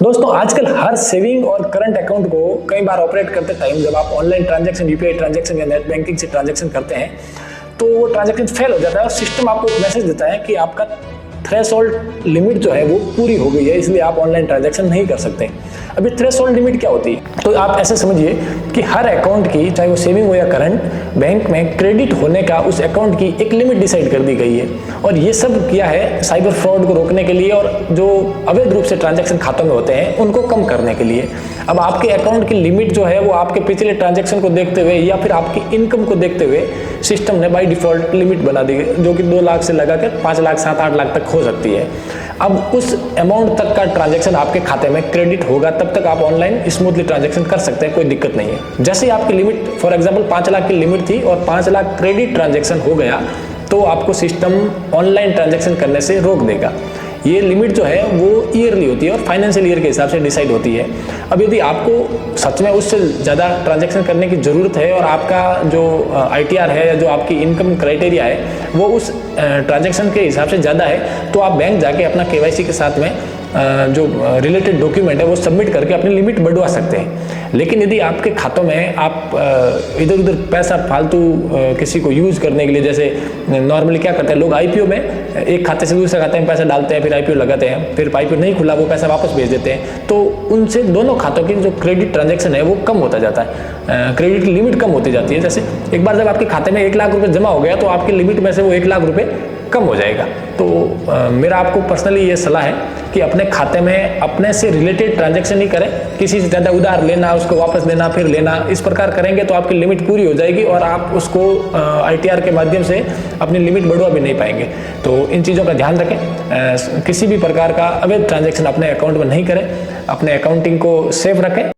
दोस्तों आजकल हर सेविंग और करंट अकाउंट को कई बार ऑपरेट करते टाइम जब आप ऑनलाइन ट्रांजैक्शन, यूपीआई ट्रांजैक्शन या नेट बैंकिंग से ट्रांजैक्शन करते हैं तो वो ट्रांजैक्शन फेल हो जाता है और सिस्टम आपको एक मैसेज देता है कि आपका थ्रेशोल्ड लिमिट जो है वो पूरी हो गई है, इसलिए आप ऑनलाइन ट्रांजैक्शन नहीं कर सकते। अभी थ्रेशोल्ड लिमिट क्या होती है? तो आप ऐसे समझिए कि हर अकाउंट की, चाहे वो सेविंग हो या करंट, बैंक में क्रेडिट होने का उस अकाउंट की एक लिमिट डिसाइड कर दी गई है और ये सब किया है साइबर फ्रॉड को रोकने के लिए और जो अवैध रूप से ट्रांजैक्शन खातों में होते हैं उनको कम करने के लिए। अब आपके अकाउंट की लिमिट जो है वो आपके पिछले ट्रांजैक्शन को देखते हुए या फिर आपकी इनकम को देखते हुए सिस्टम ने बाय डिफॉल्ट लिमिट बना दी है, जो कि 2 लाख से लगाकर 5 लाख 7-8 लाख तक हो सकती है। अब उस अमाउंट तक का ट्रांजैक्शन आपके खाते में क्रेडिट होगा तब तक आप ऑनलाइन स्मूथली ट्रांजैक्शन कर सकते हैं, कोई दिक्कत नहीं है। जैसे आपकी लिमिट फॉर एग्जांपल 5 लाख की लिमिट थी और 5 लाख क्रेडिट ट्रांजैक्शन हो गया तो आपको सिस्टम ऑनलाइन ट्रांजैक्शन करने से रोक देगा। ये लिमिट जो है वो ईयरली होती है और फाइनेंशियल ईयर के हिसाब से डिसाइड होती है। अब यदि आपको सच में उससे ज़्यादा ट्रांजैक्शन करने की ज़रूरत है और आपका जो ITR है या जो आपकी इनकम क्राइटेरिया है वो उस ट्रांजैक्शन के हिसाब से ज़्यादा है तो आप बैंक जाके अपना KYC के साथ में जो रिलेटेड डॉक्यूमेंट है वो सबमिट करके अपनी लिमिट बढ़वा सकते हैं। लेकिन यदि आपके खातों में आप इधर उधर पैसा फालतू किसी को यूज़ करने के लिए, जैसे नॉर्मली क्या करते हैं लोग IPO में एक खाते से दूसरे खाते में पैसा डालते हैं, फिर IPO लगाते हैं, फिर IPO नहीं खुला वो पैसा वापस भेज देते हैं, तो उनसे दोनों खातों की जो क्रेडिट ट्रांजैक्शन है वो कम होता जाता है, क्रेडिट की लिमिट कम होती जाती है। जैसे एक बार जब आपके खाते में 1 लाख रुपये जमा हो गया तो आपकी लिमिट में से वो 1 लाख रुपये कम हो जाएगा। तो मेरा आपको पर्सनली ये सलाह है कि अपने खाते में अपने से रिलेटेड ट्रांजैक्शन ही करें, किसी से ज़्यादा उधार लेना, उसको वापस देना, फिर लेना, इस प्रकार करेंगे तो आपकी लिमिट पूरी हो जाएगी और आप उसको ITR के माध्यम से अपनी लिमिट बढ़वा भी नहीं पाएंगे। तो इन चीज़ों का ध्यान रखें, किसी भी प्रकार का अवैध ट्रांजैक्शन अपने अकाउंट में नहीं करें, अपने अकाउंटिंग को सेफ रखें।